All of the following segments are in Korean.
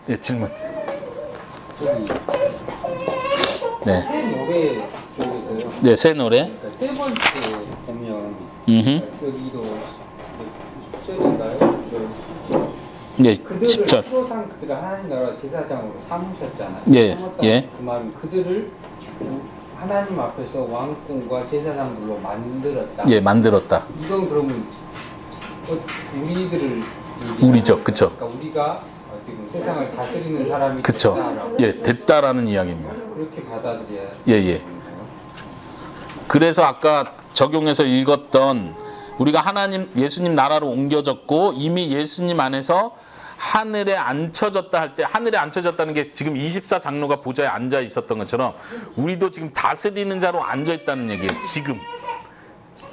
네, 질문. 저기 네. 새 노래 쪽에서요. 네, 새 노래. 그러니까 세 번째 보면 여기도 10절인가요? 네, 그들을 10절. 프로상 그들을 하나님 나라 제사장으로 삼으셨잖아요. 예, 예. 그 말은 그들을 하나님 앞에서 왕궁과 제사장들로 만들었다. 예, 만들었다. 이건 그러면 우리들을 우리죠, 그쵸. 그러니까 우리가 어떻게 보면 세상을 다스리는 사람이 그쵸. 됐다라고 예, 됐다라는 이야기입니다. 그렇게 받아들여야 예, 예. 그래서 아까 적용해서 읽었던 우리가 하나님, 예수님 나라로 옮겨졌고 이미 예수님 안에서 하늘에 앉혀졌다 할 때, 하늘에 앉혀졌다는 게 지금 24장로가 보좌에 앉아 있었던 것처럼 우리도 지금 다스리는 자로 앉아 있다는 얘기예요. 지금.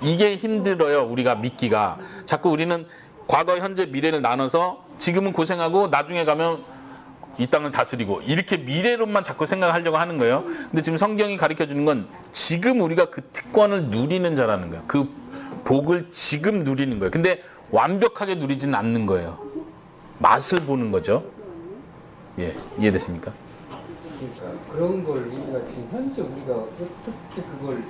이게 힘들어요. 우리가 믿기가. 자꾸 우리는 과거, 현재, 미래를 나눠서 지금은 고생하고 나중에 가면 이 땅을 다스리고 이렇게 미래로만 자꾸 생각하려고 하는 거예요. 근데 지금 성경이 가르쳐 주는 건 지금 우리가 그 특권을 누리는 자라는 거예요. 그 복을 지금 누리는 거예요. 근데 완벽하게 누리지는 않는 거예요. 맛을 보는 거죠. 예, 이해되십니까? 그러니까 그런 걸 우리가 지금 현재 우리가 어떻게 그걸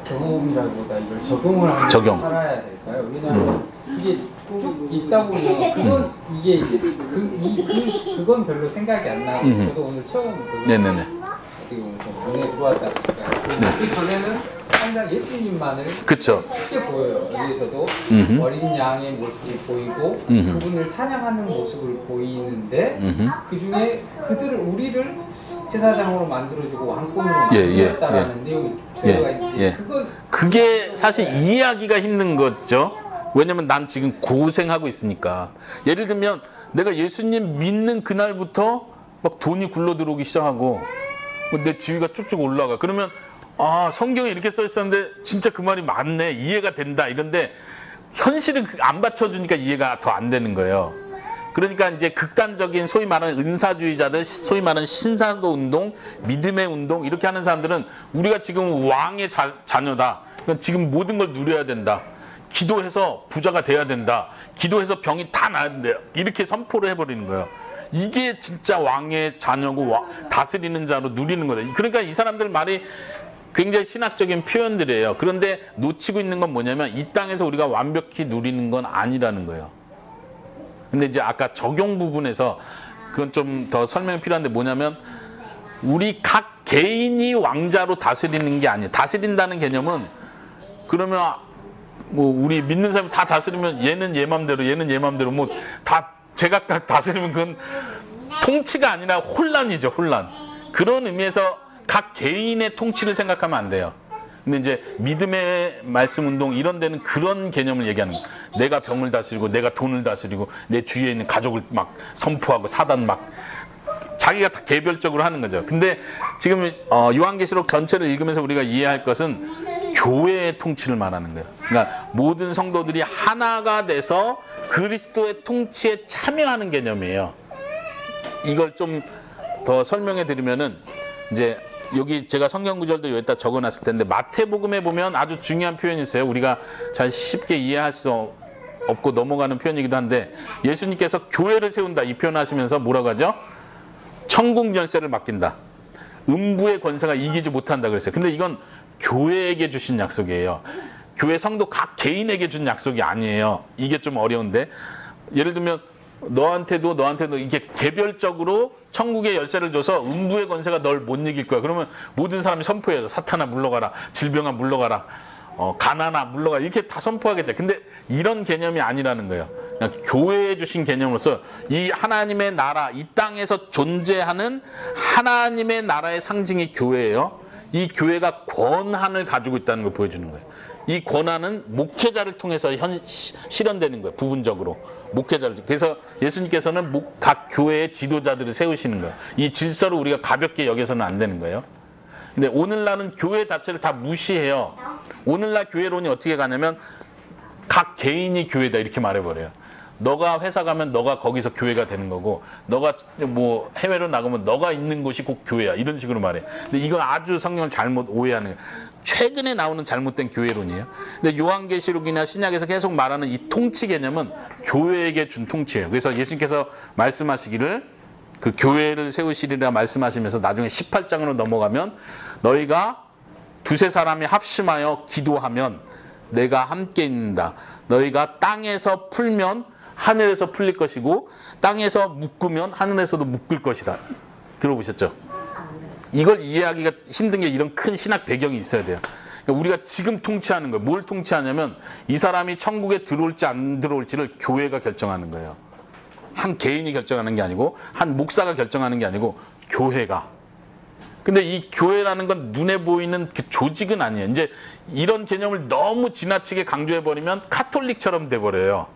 경험이라기보다 이걸 적용을 하면서 살아야 될까요? 왜냐하면 이게 쭉 있다 보면 그건 이게 이제 그건 별로 생각이 안 나고 저도 오늘 처음 네네네. 어떻게 보면 좀 눈에 들어왔다 보니까 그 전에는 항상 예수님만을 그쵸. 크게 보여요. 여기에서도 어린 양의 모습이 보이고 그분을 찬양하는 모습을 보이는데 그 중에 우리를 제사장으로 만들어주고 왕권으로 만들었다라는 내용이 들어가 있는데 그게 사실 이해하기가 힘든 거죠. 왜냐면 난 지금 고생하고 있으니까. 예를 들면 내가 예수님 믿는 그날부터 막 돈이 굴러 들어오기 시작하고 내 지위가 쭉쭉 올라가. 그러면 아, 성경에 이렇게 써 있었는데 진짜 그 말이 맞네, 이해가 된다 이런데 현실을 안 받쳐주니까 이해가 더 안 되는 거예요. 그러니까 이제 극단적인 소위 말하는 은사주의자들, 소위 말하는 신사도 운동, 믿음의 운동 이렇게 하는 사람들은 우리가 지금 왕의 자녀다. 그러니까 지금 모든 걸 누려야 된다. 기도해서 부자가 돼야 된다. 기도해서 병이 다 나야 된다. 이렇게 선포를 해버리는 거예요. 이게 진짜 왕의 자녀고 다스리는 자로 누리는 거다. 그러니까 이 사람들 말이 굉장히 신학적인 표현들이에요. 그런데 놓치고 있는 건 뭐냐면 이 땅에서 우리가 완벽히 누리는 건 아니라는 거예요. 근데 이제 아까 적용 부분에서 그건 좀 더 설명이 필요한데 뭐냐면 우리 각 개인이 왕자로 다스리는 게 아니에요. 다스린다는 개념은 그러면 뭐 우리 믿는 사람이 다 다스리면 얘는 얘 맘대로 얘는 얘 맘대로 뭐 다 제각각 다스리면 그건 통치가 아니라 혼란이죠. 혼란. 그런 의미에서 각 개인의 통치를 생각하면 안 돼요. 근데 이제 믿음의 말씀 운동 이런 데는 그런 개념을 얘기하는 거예요. 내가 병을 다스리고 내가 돈을 다스리고 내 주위에 있는 가족을 막 선포하고 사단 막 자기가 다 개별적으로 하는 거죠. 근데 지금 요한계시록 전체를 읽으면서 우리가 이해할 것은 교회의 통치를 말하는 거예요. 그러니까 모든 성도들이 하나가 돼서 그리스도의 통치에 참여하는 개념이에요. 이걸 좀 더 설명해 드리면은 이제 여기 제가 성경 구절도 여기다 적어놨을 텐데 마태복음에 보면 아주 중요한 표현이 있어요. 우리가 잘 쉽게 이해할 수 없고 넘어가는 표현이기도 한데 예수님께서 교회를 세운다 이 표현하시면서 뭐라고 하죠? 천국 열쇠를 맡긴다. 음부의 권세가 이기지 못한다 그랬어요. 근데 이건 교회에게 주신 약속이에요. 교회 성도 각 개인에게 준 약속이 아니에요. 이게 좀 어려운데 예를 들면 너한테도 이렇게 개별적으로 천국의 열쇠를 줘서 음부의 권세가 널 못 이길 거야. 그러면 모든 사람이 선포해야죠. 사탄아 물러가라. 질병아 물러가라. 가난아 물러가라. 이렇게 다 선포하겠죠. 근데 이런 개념이 아니라는 거예요. 그냥 교회에 주신 개념으로서 이 하나님의 나라, 이 땅에서 존재하는 하나님의 나라의 상징이 교회예요. 이 교회가 권한을 가지고 있다는 걸 보여주는 거예요. 이 권한은 목회자를 통해서 실현되는 거예요. 부분적으로. 목회자를. 그래서 예수님께서는 각 교회의 지도자들을 세우시는 거예요. 이 질서를 우리가 가볍게 여겨서는 안 되는 거예요. 근데 오늘날은 교회 자체를 다 무시해요. 오늘날 교회론이 어떻게 가냐면 각 개인이 교회다 이렇게 말해버려요. 너가 회사 가면 너가 거기서 교회가 되는 거고, 너가 뭐 해외로 나가면 너가 있는 곳이 꼭 교회야. 이런 식으로 말해. 근데 이건 아주 성경을 잘못 오해하는 거예요. 최근에 나오는 잘못된 교회론이에요. 근데 요한계시록이나 신약에서 계속 말하는 이 통치 개념은 교회에게 준 통치예요. 그래서 예수님께서 말씀하시기를 그 교회를 세우시리라 말씀하시면서 나중에 18장으로 넘어가면 너희가 두세 사람이 합심하여 기도하면 내가 함께 있는다. 너희가 땅에서 풀면 하늘에서 풀릴 것이고 땅에서 묶으면 하늘에서도 묶을 것이다. 들어보셨죠? 이걸 이해하기가 힘든 게 이런 큰 신학 배경이 있어야 돼요. 그러니까 우리가 지금 통치하는 거예요. 뭘 통치하냐면 이 사람이 천국에 들어올지 안 들어올지를 교회가 결정하는 거예요. 한 개인이 결정하는 게 아니고 한 목사가 결정하는 게 아니고 교회가. 근데 이 교회라는 건 눈에 보이는 그 조직은 아니에요. 이제 이런 개념을 너무 지나치게 강조해버리면 카톨릭처럼 돼버려요.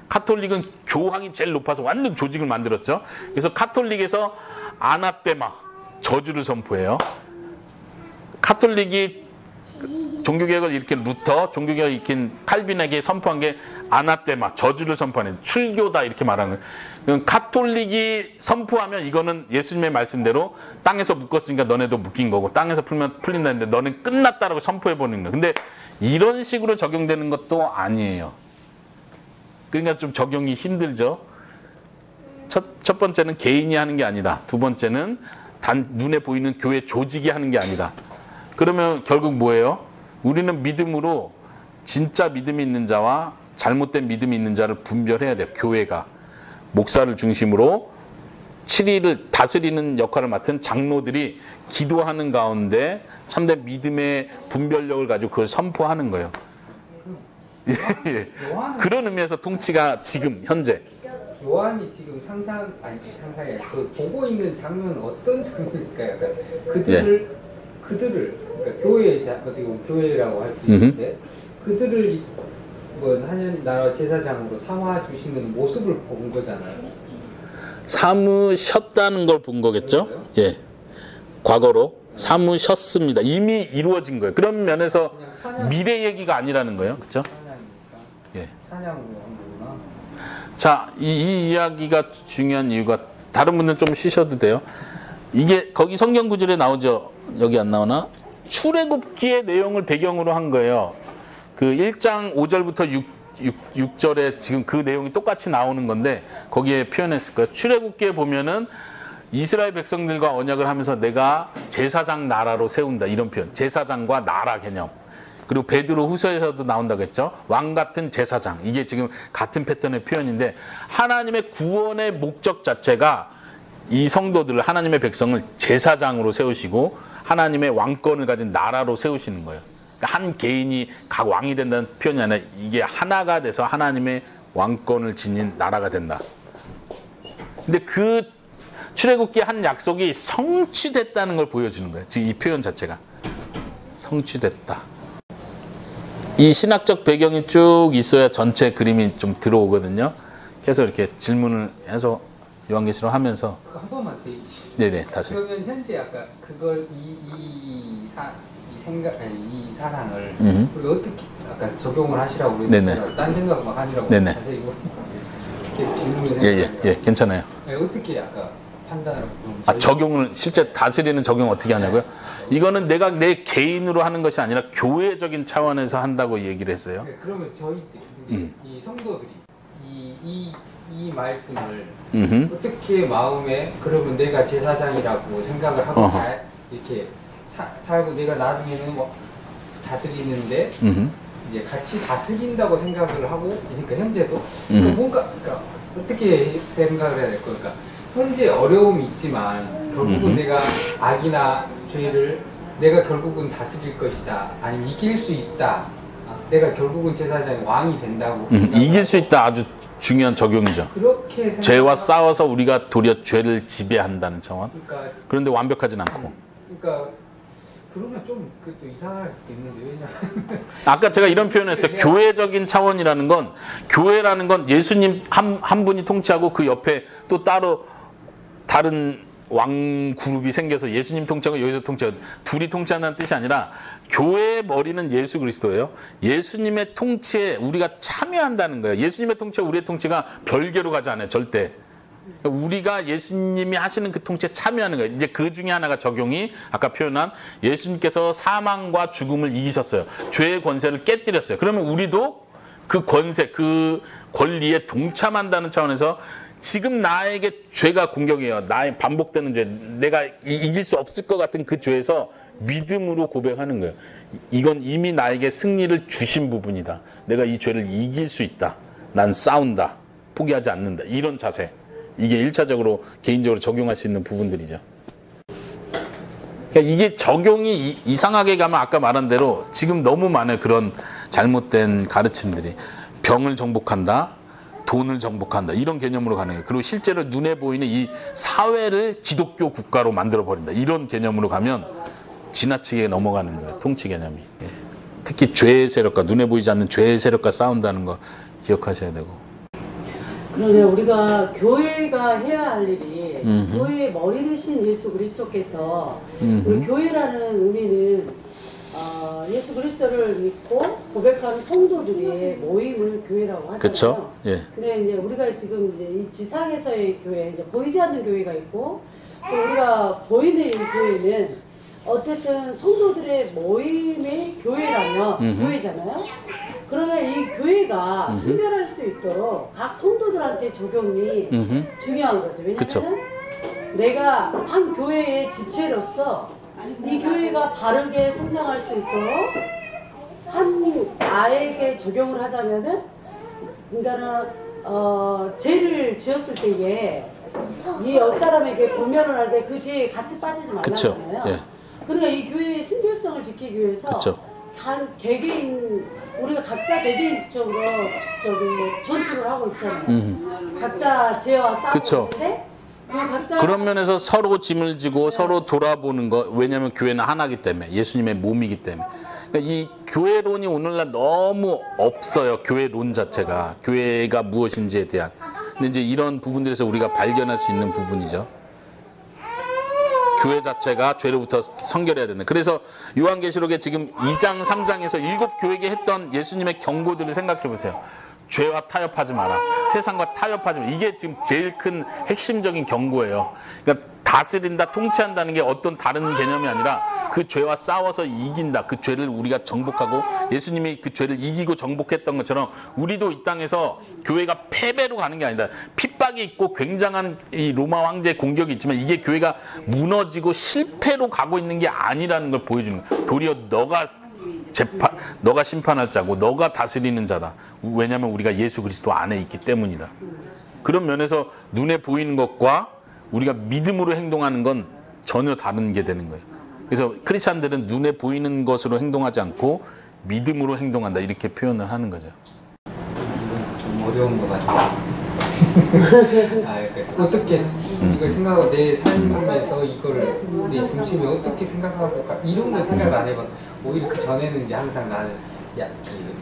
카톨릭은 교황이 제일 높아서 완전 조직을 만들었죠. 그래서 카톨릭에서 아나테마, 저주를 선포해요. 카톨릭이 종교개혁을 일으킨 루터, 종교개혁을 일으킨 칼빈에게 선포한 게 아나테마, 저주를 선포하는 출교다 이렇게 말하는 거예요. 카톨릭이 선포하면 이거는 예수님의 말씀대로 땅에서 묶었으니까 너네도 묶인 거고 땅에서 풀면 풀린다는데 너는 끝났다라고 선포해버리는 거예요. 근데 이런 식으로 적용되는 것도 아니에요. 그러니까 좀 적용이 힘들죠. 첫 번째는 개인이 하는 게 아니다. 두 번째는 단 눈에 보이는 교회 조직이 하는 게 아니다. 그러면 결국 뭐예요? 우리는 믿음으로 진짜 믿음이 있는 자와 잘못된 믿음이 있는 자를 분별해야 돼요. 교회가. 목사를 중심으로 7일을 다스리는 역할을 맡은 장로들이 기도하는 가운데 참된 믿음의 분별력을 가지고 그걸 선포하는 거예요. 예. 그런 의미에서 통치가 지금 현재. 요한이 지금 상상이 그 보고 있는 장면은 어떤 장면일까요? 약간 그들을 그러니까 어떻게 보면 교회라고 할 수 있는데 그들을 뭐 하나님 제사장으로 삼아 주시는 모습을 본 거잖아요. 삼으셨다는 걸 본 거겠죠? 예. 과거로 삼으셨습니다. 이미 이루어진 거예요. 그런 면에서 미래 얘기가 아니라는 거예요. 그렇죠? 예. 찬양으로 한 거구나. 자, 이 이야기가 중요한 이유가 다른 분들은 좀 쉬셔도 돼요. 이게 거기 성경 구절에 나오죠. 여기 안 나오나? 출애굽기의 내용을 배경으로 한 거예요. 그 1장 5절부터 6절에 지금 그 내용이 똑같이 나오는 건데 거기에 표현했을 거예요. 출애굽기에 보면은 이스라엘 백성들과 언약을 하면서 내가 제사장 나라로 세운다. 이런 표현. 제사장과 나라 개념. 그리고 베드로 후서에서도 나온다고 했죠. 왕 같은 제사장. 이게 지금 같은 패턴의 표현인데 하나님의 구원의 목적 자체가 이 성도들을 하나님의 백성을 제사장으로 세우시고 하나님의 왕권을 가진 나라로 세우시는 거예요. 그러니까 한 개인이 각 왕이 된다는 표현이 아니라 이게 하나가 돼서 하나님의 왕권을 지닌 나라가 된다. 근데 그 출애굽기 한 약속이 성취됐다는 걸 보여주는 거예요. 지금 이 표현 자체가 성취됐다. 이 신학적 배경이 쭉 있어야 전체 그림이 좀 들어오거든요. 계속 이렇게 질문을 해서 요한계시록 하면서 한 번만 더. 네네 다시. 그러면 현재 아까 그걸 이 사랑을 우리 어떻게 아까 적용을 하시라고 그랬잖아요. 딴 생각 막 하니라고 자세히 계속 질문을 예, 괜찮아요. 네, 어떻게 아까 판단을 적용을 실제 다스리는 적용 어떻게 하냐고요? 이거는 내가 내 개인으로 하는 것이 아니라 교회적인 차원에서 한다고 얘기를 했어요. 네, 그러면 저희 이제 이 성도들이 이 말씀을 어떻게 마음에 그러면 내가 제사장이라고 생각을 하고 이렇게 살고 내가 나중에는 뭐 다스리는데 이제 같이 다스린다고 생각을 하고 그러니까 현재도 뭔가 그러니까 어떻게 생각을 해야 될 거니까 현재 어려움이 있지만 결국은 내가 악이나 죄를 내가 결국은 다스릴 것이다 아니면 이길 수 있다 내가 결국은 제사장이 왕이 된다고 이길 수 있다 아주 중요한 적용이죠. 그렇게 죄와 싸워서 우리가 도리어 죄를 지배한다는 차원. 그러니까, 그런데 완벽하진 않고. 그러니까 그러면 좀 그것도 이상할 수도 있는데 왜냐면 아까 제가 이런 표현했어요. 교회적인 차원이라는 건 교회라는 건 예수님 한 분이 통치하고 그 옆에 또 따로 다른 왕 그룹이 생겨서 예수님 통치하고 여기서 통치하고 둘이 통치한다는 뜻이 아니라 교회의 머리는 예수 그리스도예요. 예수님의 통치에 우리가 참여한다는 거예요. 예수님의 통치와 우리의 통치가 별개로 가지 않아요. 절대. 우리가 예수님이 하시는 그 통치에 참여하는 거예요. 이제 그 중에 하나가 적용이 아까 표현한 예수님께서 사망과 죽음을 이기셨어요. 죄의 권세를 깨뜨렸어요. 그러면 우리도 그 권세, 그 권리에 동참한다는 차원에서 지금 나에게 죄가 공격이에요. 나의 반복되는 죄, 내가 이길 수 없을 것 같은 그 죄에서 믿음으로 고백하는 거예요. 이건 이미 나에게 승리를 주신 부분이다. 내가 이 죄를 이길 수 있다. 난 싸운다. 포기하지 않는다. 이런 자세. 이게 1차적으로 개인적으로 적용할 수 있는 부분들이죠. 그러니까 이게 적용이 이상하게 가면 아까 말한 대로 지금 너무 많아요. 그런 잘못된 가르침들이. 병을 정복한다. 돈을 정복한다. 이런 개념으로 가는 거예요. 그리고 실제로 눈에 보이는 이 사회를 기독교 국가로 만들어버린다. 이런 개념으로 가면 지나치게 넘어가는 거예요. 통치 개념이. 특히 죄의 세력과 눈에 보이지 않는 죄의 세력과 싸운다는 거 기억하셔야 되고. 그러면 우리가 교회가 해야 할 일이 교회의 머리 대신 예수 그리스도께서 우리 교회라는 의미는 예수 그리스도를 믿고 고백하는 성도들의 모임을 교회라고 하잖아요. 그렇죠. 예. 근데 이제 우리가 지금 이제 이 지상에서의 교회, 이제 보이지 않는 교회가 있고 또 우리가 보이는 이 교회는 어쨌든 성도들의 모임의 교회라면 교회잖아요. 그러면 이 교회가 순결할 수 있도록 각 성도들한테 적용이 중요한 거죠. 왜냐하면 그쵸. 내가 한 교회의 지체로서 이 교회가 바르게 성장할 수 있도록 한 아에게 적용을 하자면은, 그러니까는 죄를 지었을 때에 이 옆사람에게 분별을 할 때 그 죄에 같이 빠지지 말라잖아요. 예. 그러니까 이 교회의 순결성을 지키기 위해서 그쵸. 한 개개인, 우리가 각자 개개인적으로 저기 전투를 하고 있잖아요. 각자 죄와 싸우고 그쵸. 있는데 각자 그런 면에서 서로 짐을 지고 서로 돌아보는 거. 왜냐하면 교회는 하나이기 때문에, 예수님의 몸이기 때문에. 그러니까 이 교회론이 오늘날 너무 없어요. 교회론 자체가. 교회가 무엇인지에 대한. 근데 이제 이런 부분들에서 우리가 발견할 수 있는 부분이죠. 교회 자체가 죄로부터 성결해야 된다. 그래서 요한계시록에 지금 2장, 3장에서 7교회에게 했던 예수님의 경고들을 생각해 보세요. 죄와 타협하지 마라. 세상과 타협하지 마라. 이게 지금 제일 큰 핵심적인 경고예요. 그러니까 다스린다, 통치한다는 게 어떤 다른 개념이 아니라 그 죄와 싸워서 이긴다. 그 죄를 우리가 정복하고 예수님이 그 죄를 이기고 정복했던 것처럼 우리도 이 땅에서 교회가 패배로 가는 게 아니다. 핍박이 있고 굉장한 이 로마 황제의 공격이 있지만 이게 교회가 무너지고 실패로 가고 있는 게 아니라는 걸 보여주는 거야. 도리어 너가 심판할 자고 너가 다스리는 자다. 왜냐하면 우리가 예수 그리스도 안에 있기 때문이다. 그런 면에서 눈에 보이는 것과 우리가 믿음으로 행동하는 건 전혀 다른 게 되는 거예요. 그래서 크리스찬들은 눈에 보이는 것으로 행동하지 않고 믿음으로 행동한다. 이렇게 표현을 하는 거죠. 좀 어려운 것 같아요. 그러니까 어떻게 이걸 생각하고 내 삶에서 이걸 내 중심에 어떻게 생각하고 이런 걸 생각을 안 해봐. 오히려 그 전에는 이제 항상 나는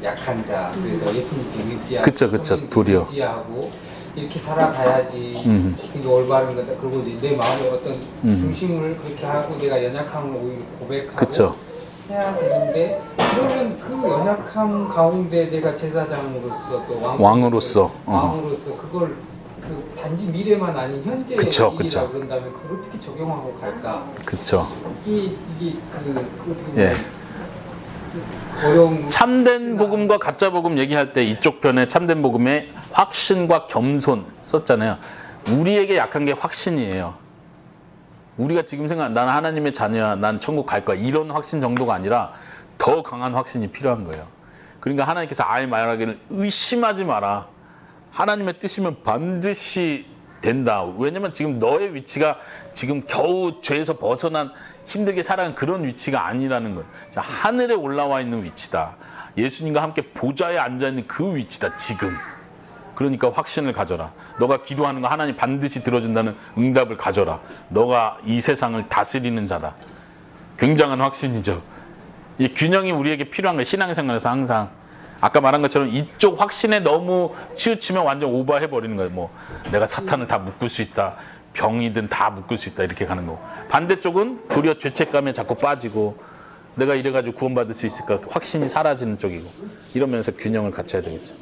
약한 자, 그래서 예수님께 의지하고, 그쵸, 도리어 의지하고 이렇게 살아가야지 이게 올바른 거다. 그리고 이제 내 마음의 어떤 중심을 그렇게 하고 내가 연약함을 오히려 고백하고 그쵸. 해야 되는데, 그러면 그 연약함 가운데 내가 제사장으로서 또 왕으로서 그걸 그 단지 미래만 아닌 현재의 일이라 그런다면 그걸 어떻게 적용하고 갈까? 그쵸. 이게 어떻게 예. 어려운 참된 복음과 가짜 복음 얘기할 때 이쪽 편에 참된 복음에 확신과 겸손 썼잖아요. 우리에게 약한 게 확신이에요. 우리가 지금 나는 하나님의 자녀야, 난 천국 갈 거야, 이런 확신 정도가 아니라 더 강한 확신이 필요한 거예요. 그러니까 하나님께서 아예 말하기를 의심하지 마라. 하나님의 뜻이면 반드시 된다. 왜냐면 지금 너의 위치가 지금 겨우 죄에서 벗어난 힘들게 살아가는 그런 위치가 아니라는 거예요. 하늘에 올라와 있는 위치다. 예수님과 함께 보좌에 앉아있는 그 위치다. 지금. 그러니까 확신을 가져라. 너가 기도하는 거 하나님 반드시 들어준다는 응답을 가져라. 너가 이 세상을 다스리는 자다. 굉장한 확신이죠. 이 균형이 우리에게 필요한 거예요. 신앙생활에서 항상. 아까 말한 것처럼 이쪽 확신에 너무 치우치면 완전 오버해버리는 거예요. 뭐 내가 사탄을 다 묶을 수 있다. 병이든 다 묶을 수 있다 이렇게 가는 거고, 반대쪽은 도리어 죄책감에 자꾸 빠지고 내가 이래가지고 구원받을 수 있을까 확신이 사라지는 쪽이고, 이러면서 균형을 갖춰야 되겠죠.